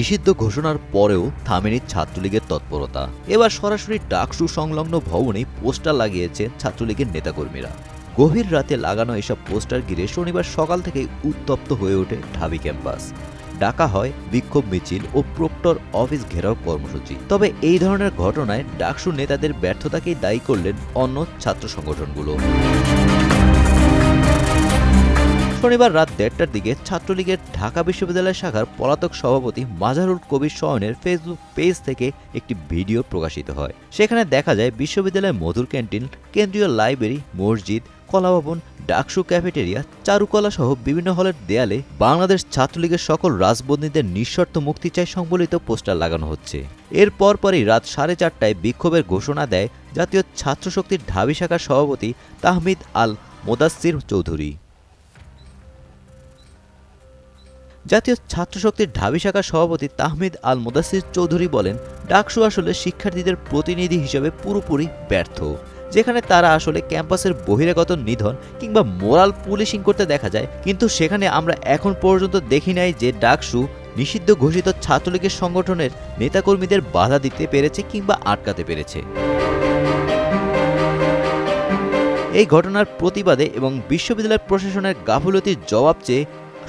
নিষিদ্ধ ঘোষণার পরেও থামেনি ছাত্রলীগের তৎপরতা। এবার সরাসরি ডাকসু সংলগ্ন ভবনেই পোস্টার লাগিয়েছে ছাত্রলীগের নেতাকর্মীরা। গভীর রাতে লাগানো এসব পোস্টার ঘিরে শনিবার সকাল থেকেই উত্তপ্ত হয়ে ওঠে ঢাবি ক্যাম্পাস। ডাকা হয় বিক্ষোভ মিছিল ও প্রক্টর অফিস ঘেরাও কর্মসূচি। তবে এই ধরনের ঘটনায় ডাকসু নেতাদের ব্যর্থতাকেই দায়ী করলেন অন্য ছাত্র সংগঠনগুলো। শনিবার রাত ১:৩০টার দিকে ছাত্রলীগের ঢাকা বিশ্ববিদ্যালয় শাখার পলাতক সভাপতি মাজারুল কবির শয়নের ফেসবুক পেজ থেকে একটি ভিডিও প্রকাশিত হয়। সেখানে দেখা যায় বিশ্ববিদ্যালয়ের মধুর ক্যান্টিন, কেন্দ্রীয় লাইব্রেরি, মসজিদ, কলাভবন, ডাকসু ক্যাফেটেরিয়া, চারুকলা সহ বিভিন্ন হলের দেয়ালে বাংলাদেশ ছাত্রলীগের সকল রাজবন্দীদের নিঃশর্ত মুক্তি চাই সংবলিত পোস্টার লাগানো হচ্ছে। এর পরপরই রাত ৪:৩০টায় বিক্ষোভের ঘোষণা দেয় জাতীয় ছাত্রশক্তির ঢাবি শাখার সভাপতি তাহমিদ আল মোদাচ্ছির চৌধুরী। জাতীয় ছাত্রশক্তির ঢাবি শাখার সভাপতি তাহমিদ আল মোদাচ্ছির চৌধুরী বলেন, ডাকসু আসলে শিক্ষার্থীদের প্রতিনিধি হিসেবে পুরোপুরি ব্যর্থ। যেখানে তারা আসলে ক্যাম্পাসের বহিরাগত নিধন কিংবা মোরাল পুলিশিং করতে দেখা যায়, কিন্তু সেখানে আমরা এখন পর্যন্ত দেখি নাই যে ডাকসু নিষিদ্ধ ঘোষিত ছাত্রলীগের সংগঠনের নেতাকর্মীদের বাধা দিতে পেরেছে কিংবা আটকাতে পেরেছে। এই ঘটনার প্রতিবাদে এবং বিশ্ববিদ্যালয় প্রশাসনের গাফিলতির জবাব চেয়ে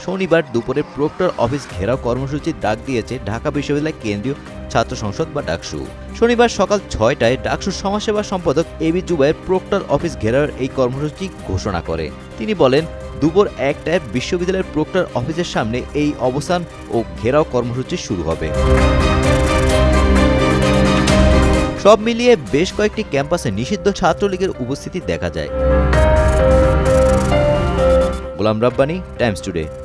শনিবার দুপুরে প্রক্টর অফিস ঘেরাও কর্মসূচির ডাক দিয়েছে ঢাকা বিশ্ববিদ্যালয় কেন্দ্রীয় ছাত্র সংসদ বা ডাকসু। শনিবার সকাল ৬টায় ডাকসুর সমাজসেবা সম্পাদক এবি জুবায়ের প্রক্টর অফিস ঘেরাওয়ের এই কর্মসূচি ঘোষণা করে। তিনি বলেন, দুপুর ১টায় বিশ্ববিদ্যালয়ের প্রক্টর অফিসের সামনে এই অবস্থান ও ঘেরাও কর্মসূচি শুরু হবে। সব মিলিয়ে বেশ কয়েকটি ক্যাম্পাসে নিষিদ্ধ ছাত্রলীগের উপস্থিতি দেখা যায়। Golam Rabbani, Times today.